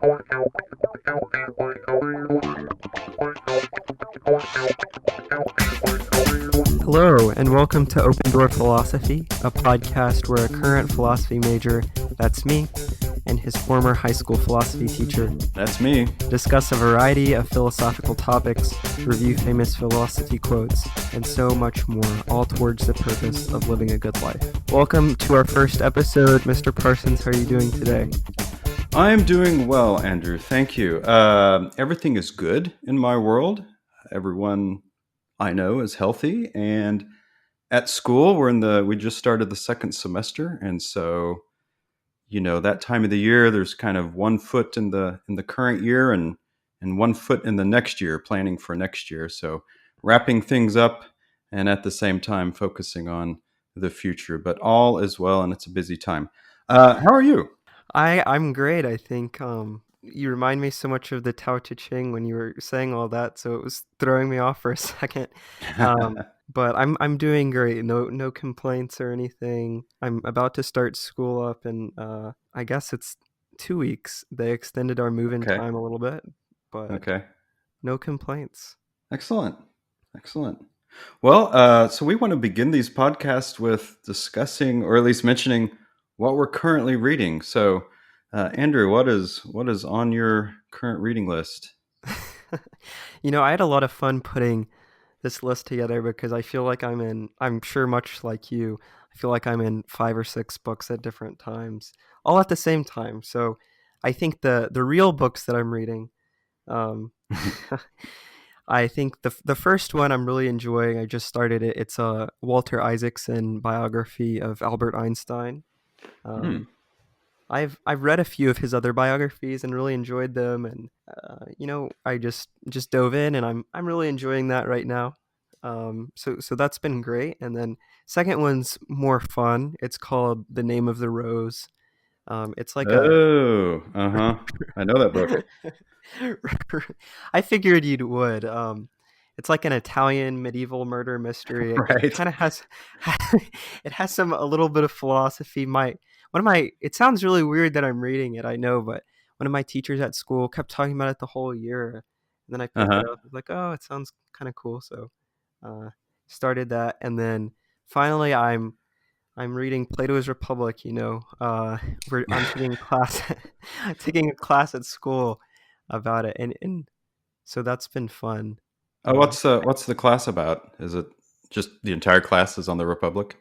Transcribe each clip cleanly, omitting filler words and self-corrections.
Hello, and welcome to Open Door Philosophy, a podcast where a current philosophy major, that's me, and his former high school philosophy teacher, that's me, discuss a variety of philosophical topics, review famous philosophy quotes, and so much more, all towards the purpose of living a good life. Welcome to our first episode. Mr. Parsons, how are you doing today? I'm doing well, Andrew. Thank you. Everything is good in my world. Everyone I know is healthy, and at school we just started the second semester, and so that time of the year there's kind of one foot in the current year and 1 foot in the next year, planning for next year. So wrapping things up and at the same time focusing on the future, but all is well, and it's a busy time. How are you? I'm great. I think you remind me so much of the Tao Te Ching when you were saying all that, so it was throwing me off for a second. But I'm doing great. No complaints or anything. I'm about to start school up, and I guess it's 2 weeks. They extended our move-in Okay. time a little bit, but Okay. no complaints. Excellent. Well, so we want to begin these podcasts with discussing, or at least mentioning, what we're currently reading. So, Andrew, what is on your current reading list? I had a lot of fun putting this list together because I feel like I'm sure much like you, I feel like I'm in 5 or 6 books at different times, all at the same time. So I think the real books that I'm reading, I think the first one I'm really enjoying, I just started it. It's a Walter Isaacson biography of Albert Einstein. I've read a few of his other biographies and really enjoyed them, and I just dove in, and I'm really enjoying that right now. So that's been great. And then second one's more fun. It's called The Name of the Rose. It's like I know that book. I figured you would. It's like an Italian medieval murder mystery. Right. It kind of has it has a little bit of philosophy. It sounds really weird that I'm reading it, I know, but one of my teachers at school kept talking about it the whole year, and then I picked it up. I was like, oh, it sounds kind of cool. So started that, and then finally I'm reading Plato's Republic. I'm taking taking a class at school about it, and so that's been fun. Oh, what's the class about? Is it just the entire class is on the Republic?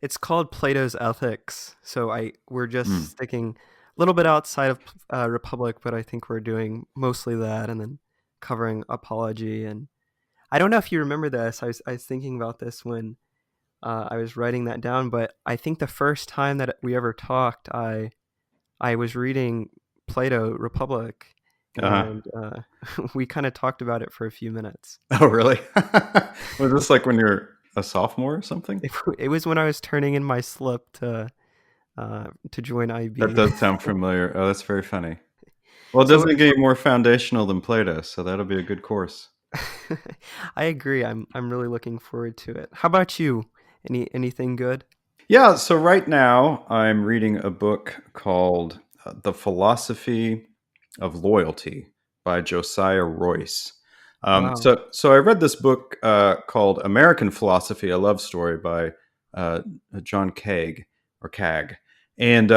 It's called Plato's Ethics. So we're just sticking a little bit outside of Republic, but I think we're doing mostly that, and then covering apology. And I don't know if you remember this. I was thinking about this when I was writing that down, but I think the first time that we ever talked, I was reading Plato Republic, and we kind of talked about it for a few minutes. Oh, really? Was this like when you're a sophomore or something? It was when I was turning in my slip to join IB. That does sound familiar. Oh, that's very funny. Well, it doesn't get you more foundational than Plato, so that'll be a good course. I agree. I'm really looking forward to it. How about you? Anything good? Yeah, so right now I'm reading a book called The Philosophy of Loyalty by Josiah Royce. Wow. So I read this book called American Philosophy, a Love Story by John Cagg, and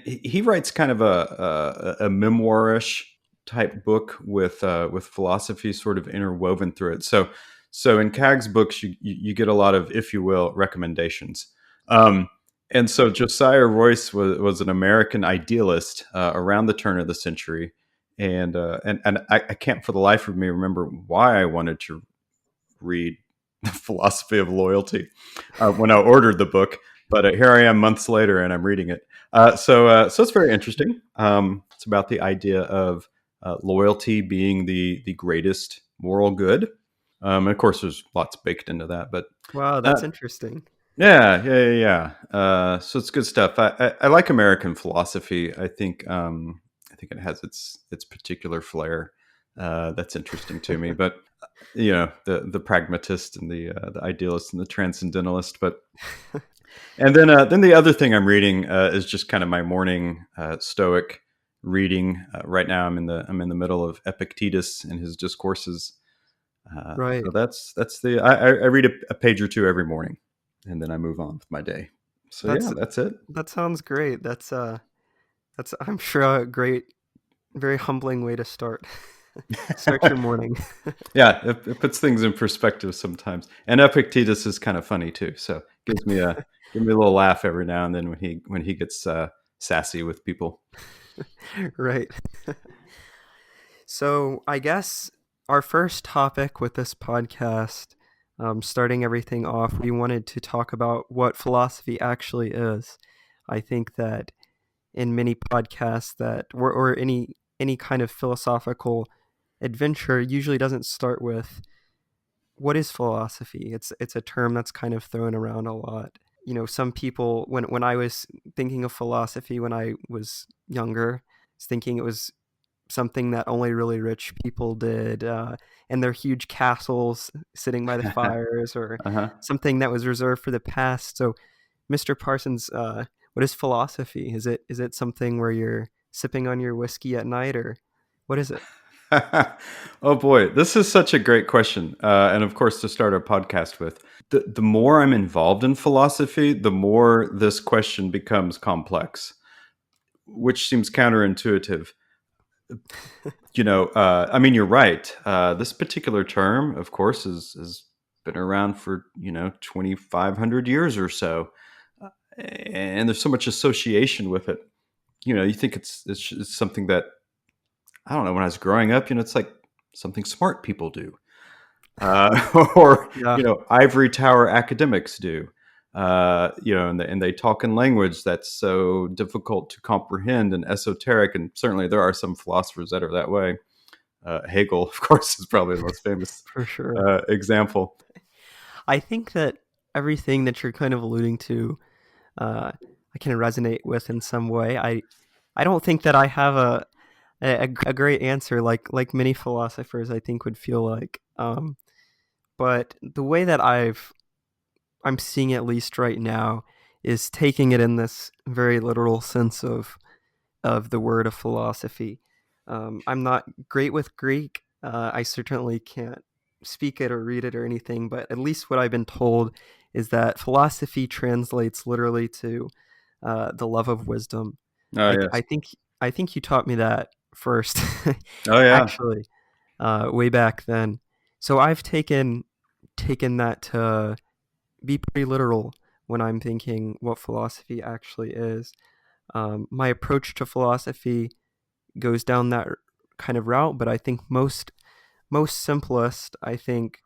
he writes kind of a memoirish type book with philosophy sort of interwoven through it. So in Cagg's books, you get a lot of, if you will, recommendations. And so Josiah Royce was an American idealist around the turn of the century. And I can't for the life of me remember why I wanted to read The Philosophy of Loyalty when I ordered the book. But here I am months later, and I'm reading it. So it's very interesting. It's about the idea of loyalty being the greatest moral good. And of course, there's lots baked into that. But wow, that's interesting. Yeah. So it's good stuff. I like American philosophy. I think it has its particular flair that's interesting to me. But the pragmatist and the idealist and the transcendentalist. But and then the other thing I'm reading is just kind of my morning Stoic reading. Right now, I'm in the middle of Epictetus and his discourses. So Right. that's the I read a page or two every morning, and then I move on with my day. So yeah, That's that's it. that sounds great. That's I'm sure a great, very humbling way to start your morning. Yeah, it puts things in perspective sometimes. And Epictetus is kind of funny too, so gives me a little laugh every now and then when he gets sassy with people. Right. So I guess our first topic with this podcast, starting everything off, we wanted to talk about what philosophy actually is. I think that in many podcasts that or any kind of philosophical adventure usually doesn't start with what is philosophy. It's a term that's kind of thrown around a lot. You know, some people when I was thinking of philosophy when I was younger, I was thinking it was something that only really rich people did, and their huge castles sitting by the fires, or Uh-huh. something that was reserved for the past. So, Mr. Parsons, what is philosophy? Is it something where you're sipping on your whiskey at night, or what is it? Oh boy, this is such a great question, and of course to start our podcast with. The more I'm involved in philosophy, the more this question becomes complex, which seems counterintuitive. I mean, you're right. This particular term, of course, has been around for 2,500 years or so, and there's so much association with it. You think it's something that, I don't know. When I was growing up, it's like something smart people do, or Yeah, ivory tower academics do. And they talk in language that's so difficult to comprehend and esoteric. And certainly there are some philosophers that are that way. Hegel, of course, is probably the most famous for sure. example. I think that everything that you're kind of alluding to, I can resonate with in some way. I don't think that I have a great answer like many philosophers I think would feel like. But the way that I'm seeing it, at least right now, is taking it in this very literal sense of the word of philosophy. I'm not great with Greek. I certainly can't speak it or read it or anything, but at least what I've been told is that philosophy translates literally to the love of wisdom. Oh I, yes. I think I think you taught me that first, Oh yeah. actually, way back then. So I've taken that to be pretty literal when I'm thinking what philosophy actually is. My approach to philosophy goes down that kind of route, but I think most simplest, I think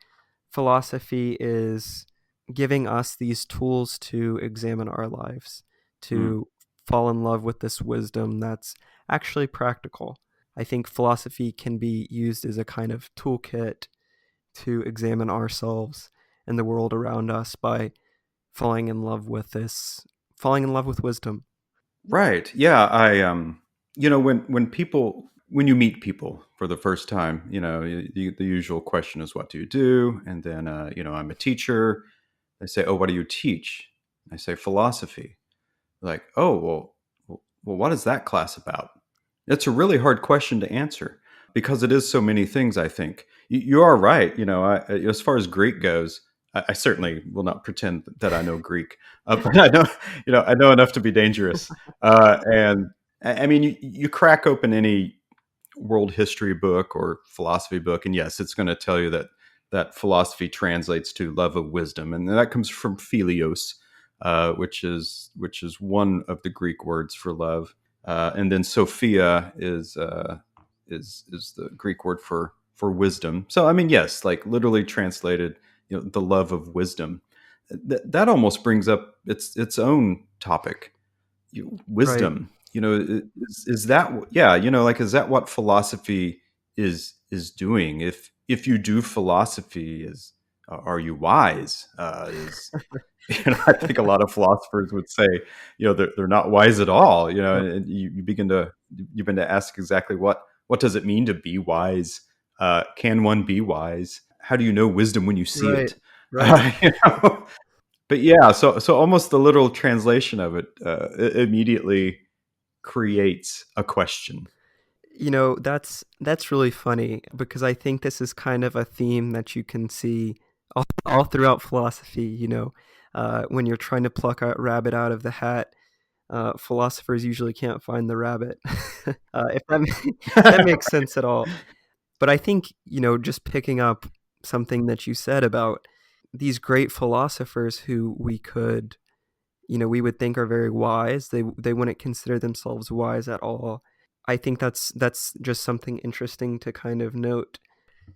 philosophy is giving us these tools to examine our lives, Mm. to fall in love with this wisdom that's actually practical. I think philosophy can be used as a kind of toolkit to examine ourselves and the world around us by falling in love with wisdom. Right. Yeah. When you meet people for the first time, the usual question is, what do you do? And then, I'm a teacher. They say, oh, what do you teach? I say philosophy. Like, oh, well, what is that class about? It's a really hard question to answer because it is so many things. I think you are right. As far as Greek goes, I certainly will not pretend that I know Greek, but I know enough to be dangerous. And I mean, you crack open any world history book or philosophy book, and yes, it's going to tell you that philosophy translates to love of wisdom, and that comes from philios, which is one of the Greek words for love, and then Sophia is the Greek word for wisdom. So I mean, yes, like literally translated, the love of wisdom. That almost brings up its own topic, Right. wisdom. Is that, yeah, like, is that what philosophy is doing? If you do philosophy, are you wise? Is I think a lot of philosophers would say, they're not wise at all. Yep. And you begin to ask exactly what does it mean to be wise? Can one be wise? How do you know wisdom when you see Right. it? Right. You know? But yeah, so almost the literal translation of it immediately creates a question. That's really funny because I think this is kind of a theme that you can see all throughout philosophy. When you're trying to pluck a rabbit out of the hat, philosophers usually can't find the rabbit. If that if that makes sense at all. But I think just picking up something that you said about these great philosophers who we would think are very wise. They wouldn't consider themselves wise at all. I think that's just something interesting to kind of note.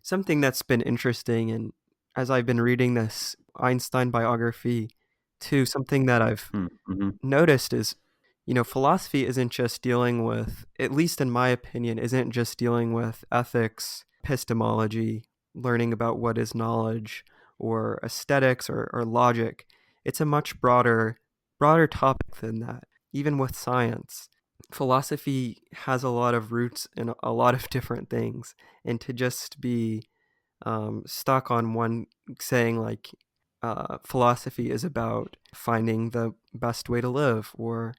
Something that's been interesting, and as I've been reading this Einstein biography too, something that I've Mm-hmm. noticed is, philosophy isn't just dealing with, at least in my opinion, isn't just dealing with ethics, epistemology, learning about what is knowledge, or aesthetics, or logic. It's a much broader topic than that. Even with science, philosophy has a lot of roots in a lot of different things, and to just be stuck on one saying like philosophy is about finding the best way to live, or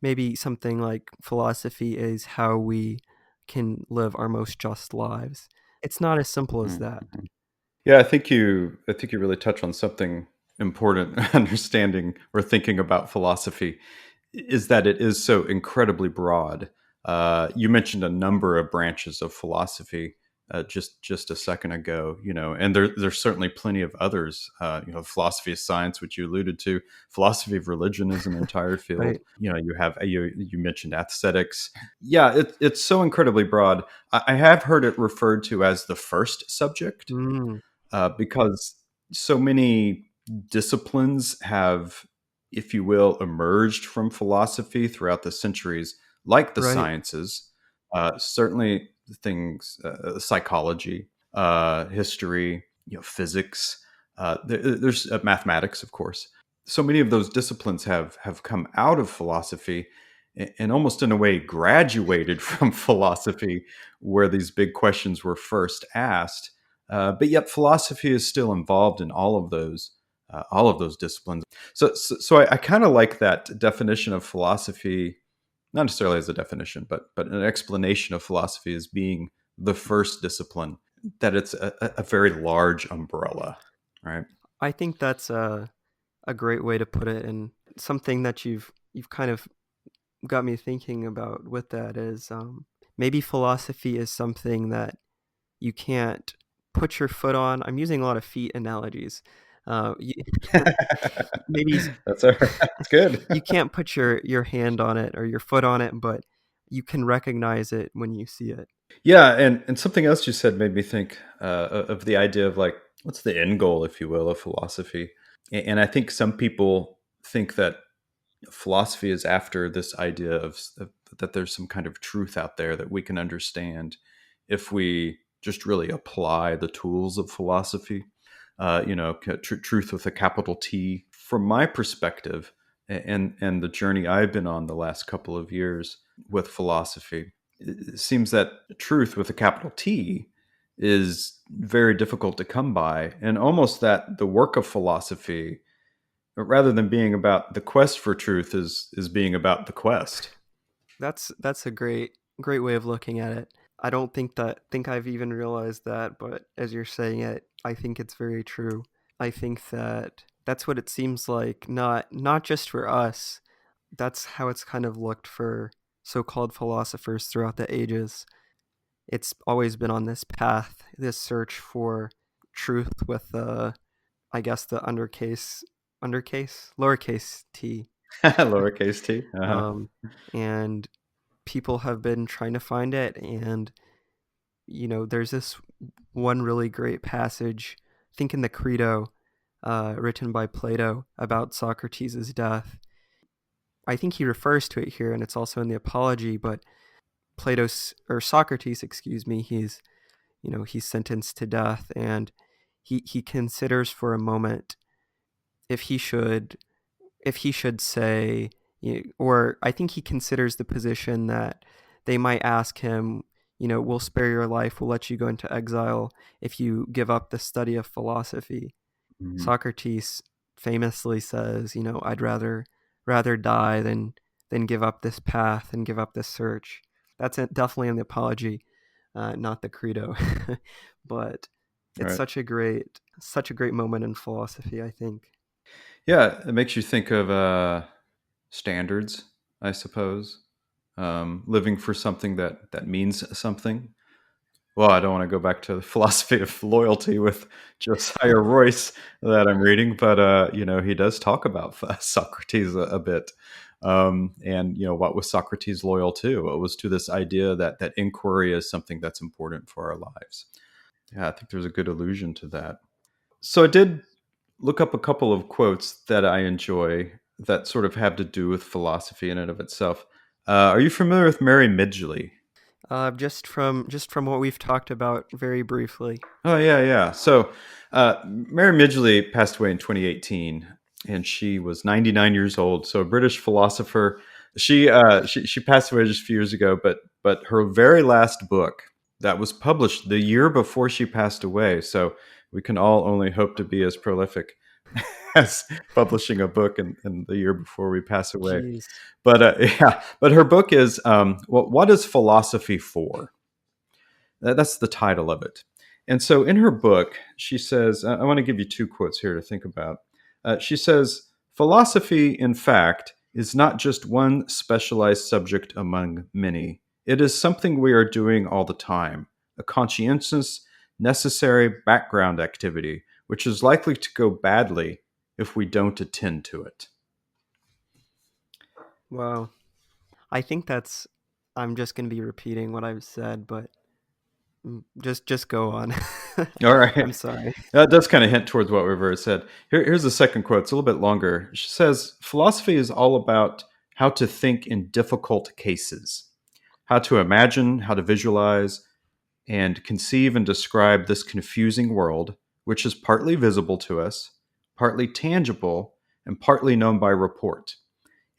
maybe something like philosophy is how we can live our most just lives. It's not as simple as that. Mm-hmm. Yeah, I think you really touch on something important. Understanding or thinking about philosophy is that it is so incredibly broad. You mentioned a number of branches of philosophy just a second ago, and there's certainly plenty of others. Philosophy of science, which you alluded to. Philosophy of religion is an entire field. Right. You mentioned aesthetics. Yeah, it's so incredibly broad. I have heard it referred to as the first subject Mm, because so many disciplines have, if you will, emerged from philosophy throughout the centuries, like the right. sciences, certainly things, psychology, history, physics. There's mathematics, of course. So many of those disciplines have come out of philosophy and almost in a way graduated from philosophy, where these big questions were first asked, but yet philosophy is still involved in all of those disciplines. So I kind of like that definition of philosophy, not necessarily as a definition, but an explanation of philosophy as being the first discipline. That it's a very large umbrella, right? I think that's a great way to put it, and something that you've kind of got me thinking about with that is maybe philosophy is something that you can't put your foot on. I'm using a lot of feet analogies. You, maybe That's all right. That's good. you can't put your hand on it or your foot on it, but you can recognize it when you see it. Yeah, and something else you said made me think of the idea of like what's the end goal, if you will, of philosophy. And I think some people think that philosophy is after this idea of that there's some kind of truth out there that we can understand if we just really apply the tools of philosophy. Truth with a capital T. From my perspective, and the journey I've been on the last couple of years with philosophy, it seems that truth with a capital T is very difficult to come by, and almost that the work of philosophy, rather than being about the quest for truth, is being about the quest. That's a great way of looking at it. I don't think I've even realized that, but as you're saying it, I think it's very true. I think that that's what it seems like, not just for us. That's how it's kind of looked for so-called philosophers throughout the ages. It's always been on this path, this search for truth with I guess the undercase, lowercase t. Lowercase t. Uh-huh. Um, and people have been trying to find it, and there's this one really great passage, I think in the Credo, written by Plato about Socrates' death. I think he refers to it here, and it's also in the Apology. But Socrates, excuse me, he's sentenced to death, and he considers for a moment if he should say, or I think he considers the position that they might ask him, we'll spare your life, we'll let you go into exile if you give up the study of philosophy. Mhm. Socrates famously says, I'd rather die than than give up this path and give up this search. That's definitely in the apology, not the credo. But it's Right. such a great moment in philosophy, I think. Yeah, it makes you think of standards, I suppose. Living for something that means something. Well, I don't want to go back to the philosophy of loyalty with Josiah Royce that I'm reading, but he does talk about Socrates a bit, and what was Socrates loyal to? It was to this idea that inquiry is something that's important for our lives. Yeah, I think there's a good allusion to that. So I did look up a couple of quotes that I enjoy that sort of have to do with philosophy in and of itself. Are you familiar with Mary Midgley? Just from what we've talked about very briefly. Oh yeah, yeah. So Mary Midgley passed away in 2018, and she was 99 years old. So a British philosopher. She passed away just a few years ago, but her very last book that was published the year before she passed away. So we can all only hope to be as prolific as publishing a book in the year before we pass away. Jeez. But yeah, but her book is what is philosophy for? That's the title of it. And so in her book, she says, I want to give you two quotes here to think about. She says, philosophy, in fact, is not just one specialized subject among many. It is something we are doing all the time, a conscientious, necessary background activity, which is likely to go badly if we don't attend to it. Wow. I think that's. I'm just going to be repeating what I've said, but just go on. All right. I'm sorry. That does kind of hint towards what we've already said. Here's the second quote. It's a little bit longer. She says, philosophy is all about how to think in difficult cases, how to imagine, how to visualize, and conceive and describe this confusing world, which is partly visible to us, partly tangible, and partly known by report,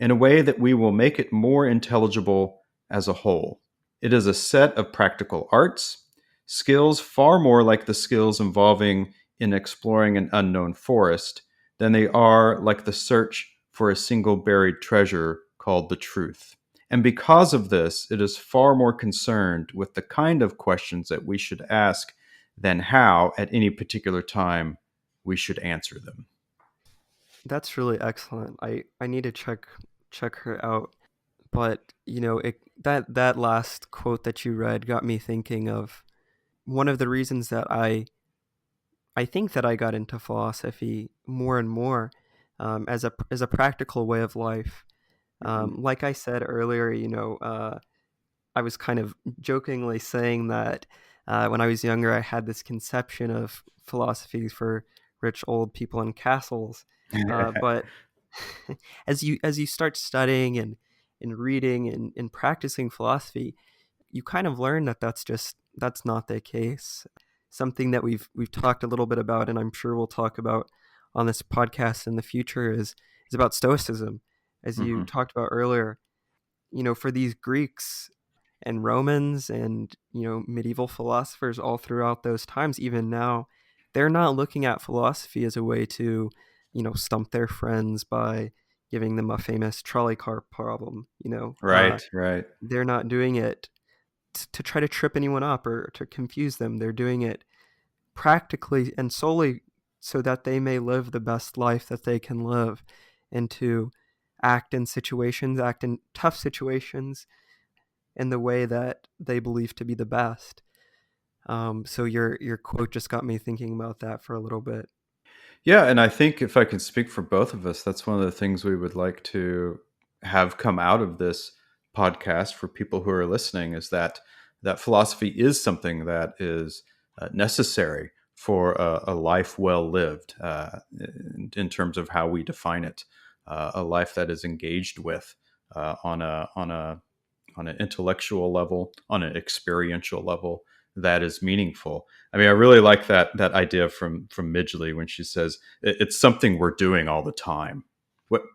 in a way that we will make it more intelligible as a whole. It is a set of practical arts, skills far more like the skills involving in exploring an unknown forest than they are like the search for a single buried treasure called the truth. And because of this, it is far more concerned with the kind of questions that we should ask than how, at any particular time, we should answer them. That's really excellent. I need to check her out. But that last quote that you read got me thinking of one of the reasons that I think that I got into philosophy more and more, as a practical way of life. Mhm. Like I said earlier, I was kind of jokingly saying that when I was younger, I had this conception of philosophy for rich old people in castles. But as you start studying and reading and practicing philosophy, you kind of learn that that's not the case. Something that we've talked a little bit about, and I'm sure we'll talk about on this podcast in the future, is about Stoicism, as you Mhm. talked about earlier. For these Greeks and Romans and medieval philosophers all throughout those times, even now, they're not looking at philosophy as a way to stump their friends by giving them a famous trolley car problem. Right, right. They're not doing it to try to trip anyone up or to confuse them. They're doing it practically and solely so that they may live the best life that they can live, and to act in tough situations in the way that they believe to be the best. So your quote just got me thinking about that for a little bit. Yeah, and I think if I can speak for both of us, that's one of the things we would like to have come out of this podcast for people who are listening is that philosophy is something that is necessary for a life well lived in terms of how we define it, a life that is engaged with on an intellectual level, on an experiential level that is meaningful. I mean, I really like that idea from Midgley when she says it's something we're doing all the time,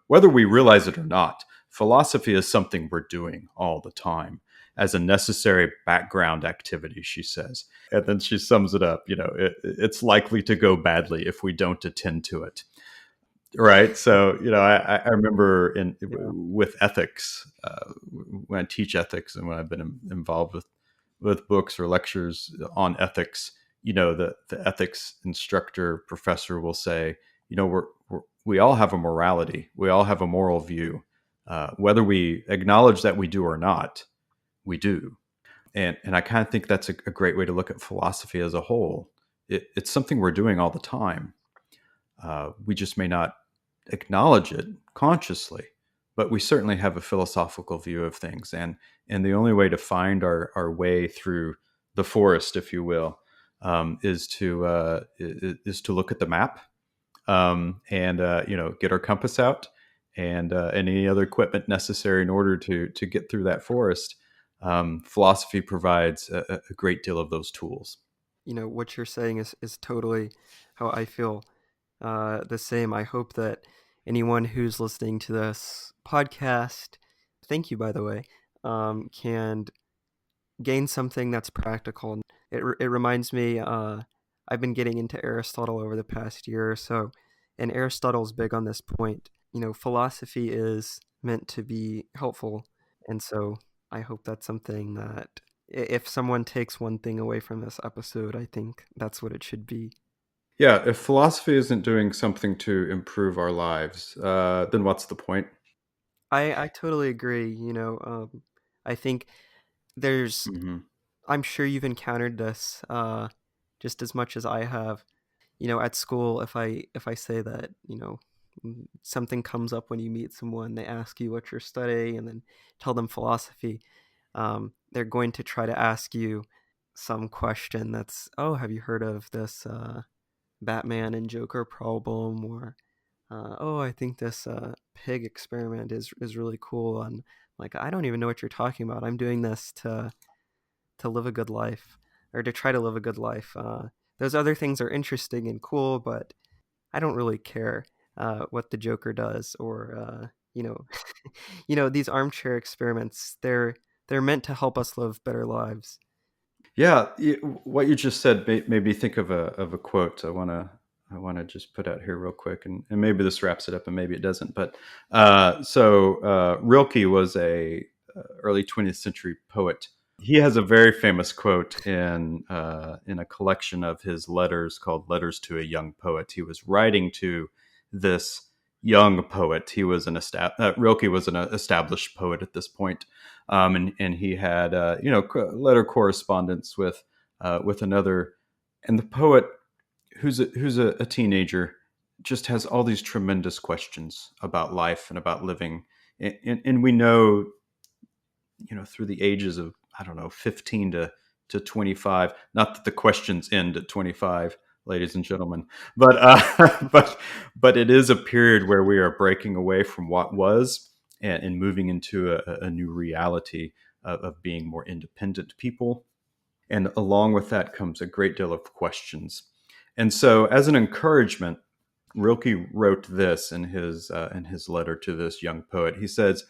whether we realize it or not. Philosophy is something we're doing all the time as a necessary background activity, she says. And then she sums it up, it's likely to go badly if we don't attend to it. Right. So, I remember Yeah. with ethics, when I teach ethics and when I've been involved with books or lectures on ethics, the ethics instructor professor will say, we all have a morality. We all have a moral view. Whether we acknowledge that we do or not, we do. And I kind of think that's a great way to look at philosophy as a whole. It's something we're doing all the time. We just may not acknowledge it consciously, but we certainly have a philosophical view of things. And the only way to find our way through the forest, if you will, is to look at the map, and get our compass out, and any other equipment necessary in order to get through that forest. Philosophy provides a great deal of those tools. What you're saying is totally how I feel. The same. I hope that anyone who's listening to this podcast, thank you, by the way, can gain something that's practical. It reminds me, I've been getting into Aristotle over the past year or so, and Aristotle's big on this point. Philosophy is meant to be helpful, and so I hope that's something that if someone takes one thing away from this episode, I think that's what it should be. Yeah, if philosophy isn't doing something to improve our lives, then what's the point? I totally agree. I think there's Hmm. I'm sure you've encountered this just as much as I have. At school, if I say that, something comes up when you meet someone, they ask you what you're studying, and then tell them philosophy. They're going to try to ask you some question that's, oh, have you heard of this Batman and Joker problem, or oh, I think this pig experiment is really cool. And like, I don't even know what you're talking about. I'm doing this to live a good life, or to try to live a good life. Those other things are interesting and cool, but I don't really care what the Joker does, or these armchair experiments. They're meant to help us live better lives. Yeah, what you just said made me think of a quote. I wanna just put out here real quick, and maybe this wraps it up, and maybe it doesn't. But Rilke was a early 20th century poet. He has a very famous quote in a collection of his letters called "Letters to a Young Poet." He was writing to this young poet. Rilke was an established poet at this point, and he had letter correspondence with another, and the poet, who's a teenager, just has all these tremendous questions about life and about living, and we know, through the ages of, I don't know, 15 to 25. Not that the questions end at 25, ladies and gentlemen, but but it is a period where we are breaking away from what was, and moving into a new reality of being more independent people. And along with that comes a great deal of questions. And so, as an encouragement, Rilke wrote this in his letter to this young poet. He says,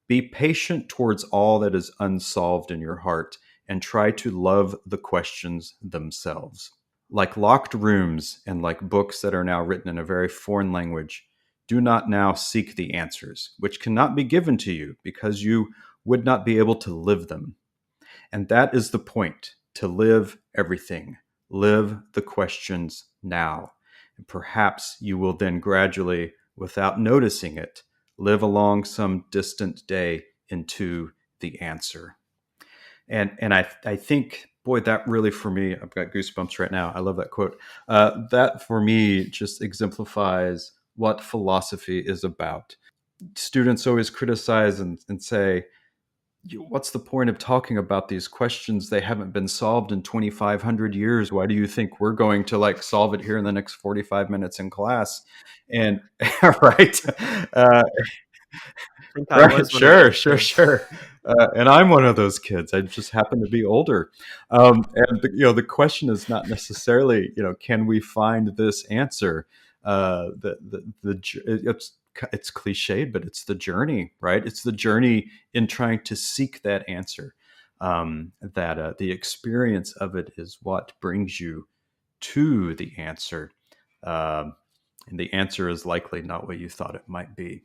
"Be patient towards all that is unsolved in your heart, and try to love the questions themselves. Like locked rooms and like books that are now written in a very foreign language, do not now seek the answers, which cannot be given to you because you would not be able to live them. And that is the point, to live everything. Live the questions now. And perhaps you will then gradually, without noticing it, live along some distant day into the answer." And I think, boy, that really, for me, I've got goosebumps right now. I love that quote. That for me just exemplifies what philosophy is about. Students always criticize and say, "What's the point of talking about these questions? They haven't been solved in 2,500 years. Why do you think we're going to solve it here in the next 45 minutes in class?" And right, uh, I think I right, was one of sure, those sure, kids. sure. And I'm one of those kids. I just happen to be older. And the question is not necessarily, can we find this answer? It's cliched, but it's the journey, right? It's the journey in trying to seek that answer. That the experience of it is what brings you to the answer. Um, And the answer is likely not what you thought it might be.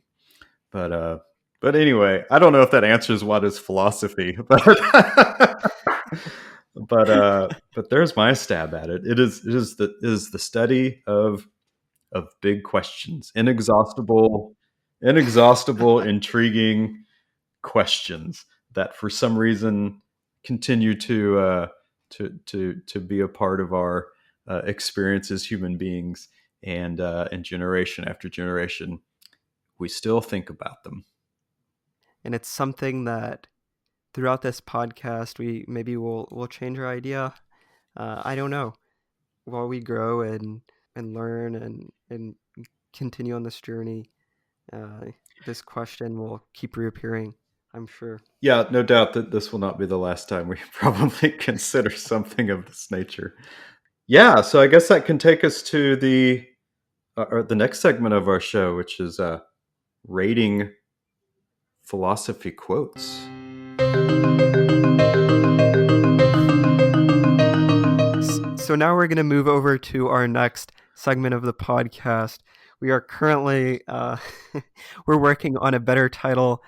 But anyway, I don't know if that answers what is philosophy, but there's my stab at it. It is the study of big questions, inexhaustible, intriguing questions that for some reason continue to be a part of our experience as human beings, and generation after generation, we still think about them. And it's something that throughout this podcast we'll change our idea. I don't know. While we grow and learn and continue on this journey, uh, this question will keep reappearing, I'm sure. Yeah, no doubt that this will not be the last time we probably consider something of this nature. Yeah, so I guess that can take us to the next segment of our show, which is rating philosophy quotes. So now we're going to move over to our next segment of the podcast. We are currently we're working on a better title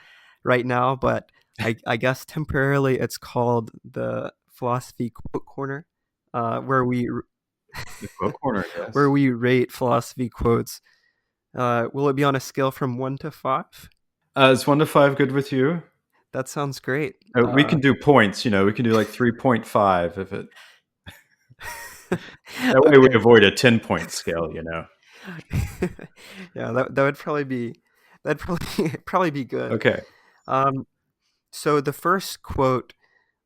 right now, but I guess temporarily it's called the Philosophy Quote Corner, where we The quote corner, where yes. we rate philosophy quotes. Will it be on a scale from 1 to 5? Is 1 to 5 good with you? That sounds great. We can do points. We can do like 3.5 if it. That way we Okay. avoid a 10-point scale. Yeah, that would probably be that'd probably probably be good. Okay. Um, so the first quote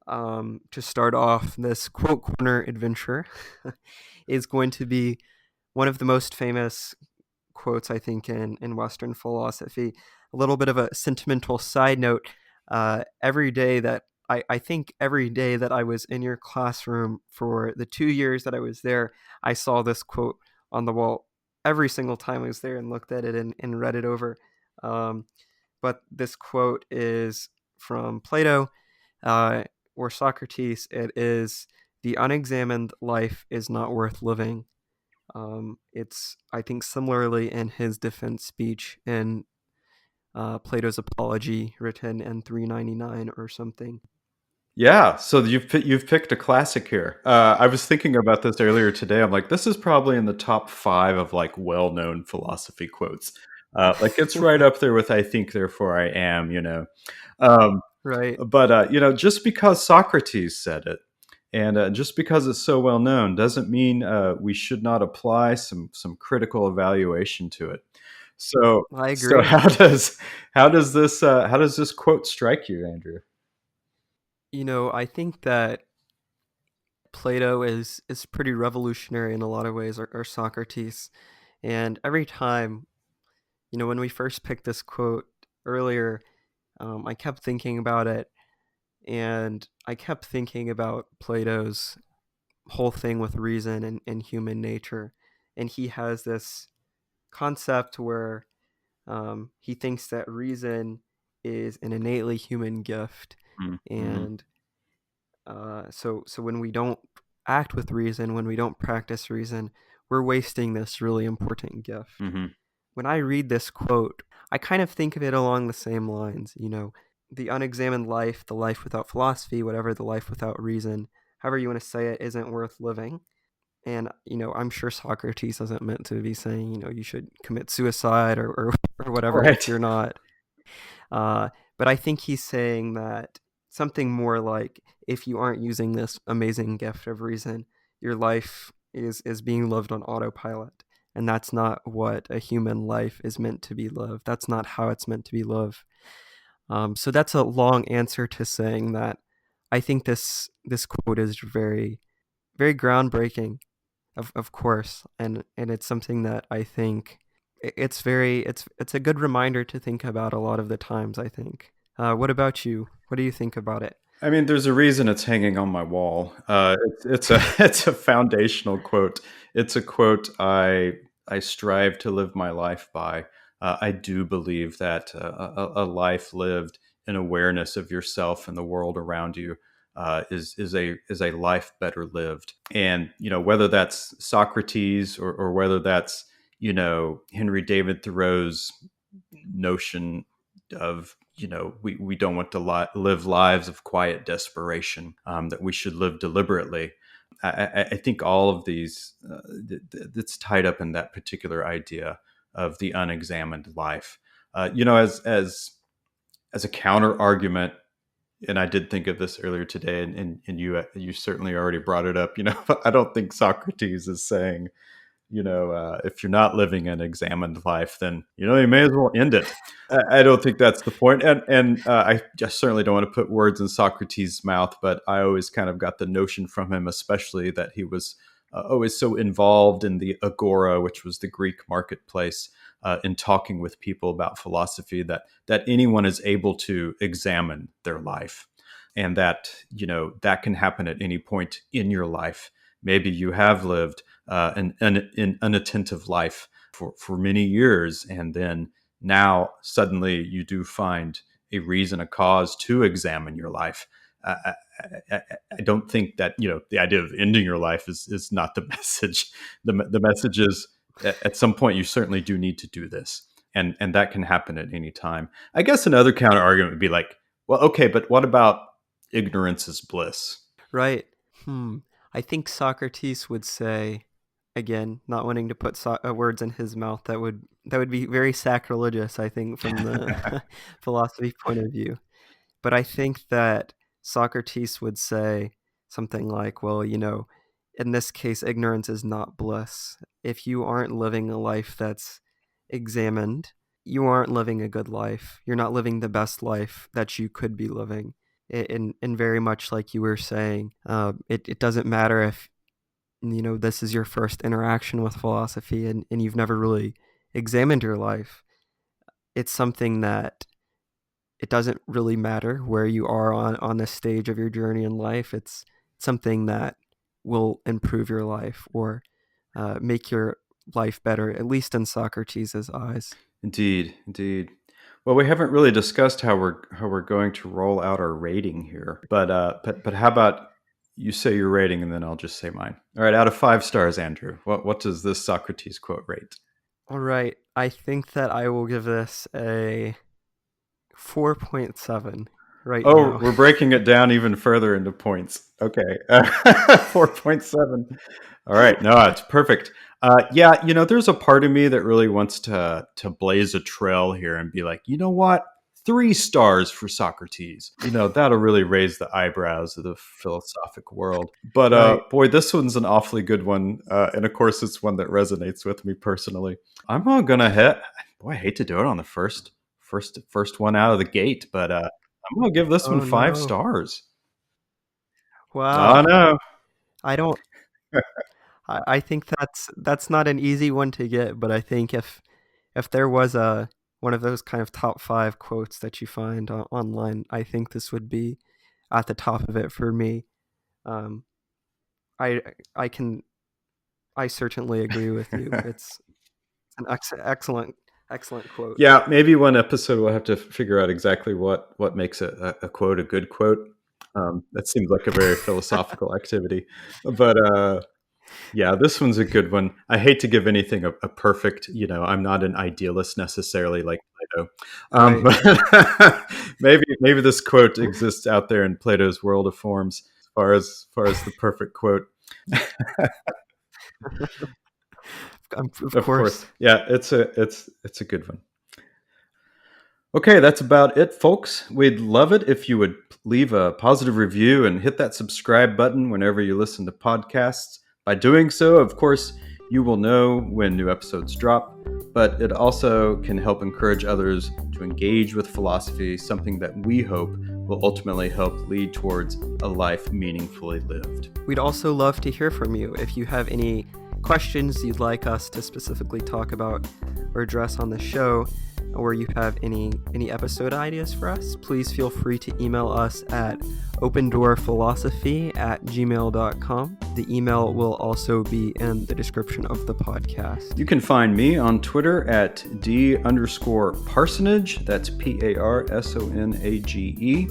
to start off this quote corner adventure is going to be one of the most famous quotes, I think, in Western philosophy. A little bit of a sentimental side note. Every day that I think every day that I was in your classroom for the 2 years that I was there, I saw this quote on the wall every single time I was there and looked at it and read it over. Um, but this quote is from Plato or Socrates. It is, "The unexamined life is not worth living." It's, I think, similarly in his defense speech in Plato's Apology, written in 399 or something. Yeah, so you've picked a classic here. I was thinking about this earlier today. I'm like, this is probably in the top 5 of like well-known philosophy quotes. Like it's right up there with "I think, therefore I am." Um, Right. but just because Socrates said it, and just because it's so well known, doesn't mean we should not apply some critical evaluation to it. So I so agree. how does this quote strike you, Andrew? I think that Plato is pretty revolutionary in a lot of ways, or Socrates. And every time, when we first picked this quote earlier, I kept thinking about it, and I kept thinking about Plato's whole thing with reason and human nature. And he has this concept where he thinks that reason is an innately human gift, Mm-hmm. and so when we don't act with reason, when we don't practice reason, we're wasting this really important gift. Mm-hmm. When I read this quote, I kind of think of it along the same lines. The unexamined life, the life without philosophy, whatever, the life without reason, however you want to say it, isn't worth living. And I'm sure Socrates isn't meant to be saying you should commit suicide or whatever if Right. you're not. But I think he's saying that something more like, if you aren't using this amazing gift of reason, your life is being lived on autopilot, and that's not what a human life is meant to be lived. That's not how it's meant to be lived. So that's a long answer to saying that I think this quote is very, very groundbreaking, of course, and it's something that I think it's a good reminder to think about a lot of the times, I think. What about you? What do you think about it? I mean, there's a reason it's hanging on my wall. It's a it's a foundational quote. It's a quote I strive to live my life by. I do believe that a life lived in awareness of yourself and the world around you is a life better lived. And whether that's Socrates or whether that's Henry David Thoreau's notion of, we don't want to live lives of quiet desperation, that we should live deliberately. I think all of these, that's tied up in that particular idea of the unexamined life. As a counter argument, and I did think of this earlier today, and you certainly already brought it up. I don't think Socrates is saying, if you're not living an examined life, then you may as well end it. I don't think that's the point, and I just certainly don't want to put words in Socrates' mouth, but I always kind of got the notion from him, especially that he was always so involved in the agora, which was the Greek marketplace, in talking with people about philosophy, that anyone is able to examine their life, and that that can happen at any point in your life. Maybe you have lived an unattentive life for many years, and then now suddenly you do find a reason, a cause to examine your life. I don't think that the idea of ending your life is not the message. The message is, at some point you certainly do need to do this, and that can happen at any time. I guess another counter argument would be like, well, okay, but what about ignorance is bliss? Right. I think Socrates would say, again, not wanting to put words in his mouth, that would be very sacrilegious, I think, from the philosophy point of view. But I think that Socrates would say something like, well, in this case, ignorance is not bliss. If you aren't living a life that's examined, you aren't living a good life. You're not living the best life that you could be living. And very much like you were saying, it doesn't matter if this is your first interaction with philosophy and you've never really examined your life. It's something that it doesn't really matter where you are on this stage of your journey in life. It's something that will improve your life or make your life better, at least in Socrates' eyes. Indeed. Well, we haven't really discussed how we're going to roll out our rating here, but how about you say your rating and then I'll just say mine. All right, out of 5 stars, Andrew, what does this Socrates quote rate? All right, I think that I will give this a 4.7 right now. Oh, we're breaking it down even further into points. Okay, 4.7. All right, no, it's perfect. Yeah, there's a part of me that really wants to blaze a trail here and be like, you know what? 3 stars for Socrates. That'll really raise the eyebrows of the philosophic world. But Right. Boy, this one's an awfully good one. And of course, it's one that resonates with me personally. I'm gonna hit. Boy, I hate to do it on the first one out of the gate, but I'm gonna give this one 5 stars. Wow. Oh no. I don't. I think that's not an easy one to get, but I think if there was one of those kind of top 5 quotes that you find online, I think this would be at the top of it for me. I certainly agree with you. It's an excellent quote. Yeah, maybe one episode we'll have to figure out exactly what makes a quote a good quote. That seems like a very philosophical activity, but yeah, this one's a good one. I hate to give anything a perfect, I'm not an idealist necessarily like Plato. Right. But maybe this quote exists out there in Plato's world of forms as far as the perfect quote. Of course. Yeah, it's a good one. Okay, that's about it, folks. We'd love it if you would leave a positive review and hit that subscribe button whenever you listen to podcasts. By doing so, of course, you will know when new episodes drop, but it also can help encourage others to engage with philosophy, something that we hope will ultimately help lead towards a life meaningfully lived. We'd also love to hear from you. If you have any questions you'd like us to specifically talk about or address on the show, or you have any episode ideas for us, please feel free to email us at opendoorphilosophy@gmail.com. The email will also be in the description of the podcast. You can find me on Twitter at D_Parsonage. That's PARSONAGE.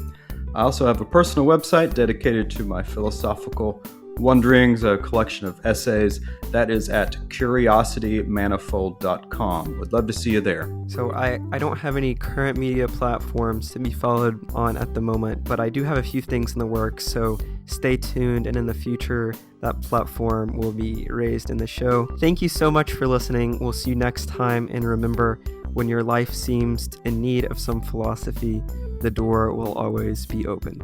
I also have a personal website dedicated to my philosophical Wonderings, a collection of essays. That is at curiositymanifold.com. Would love to see you there. So I don't have any current media platforms to be followed on at the moment, but I do have a few things in the works, so stay tuned, and in the future that platform will be raised in the show. Thank you so much for listening. We'll see you next time, and remember, when your life seems in need of some philosophy, the door will always be open.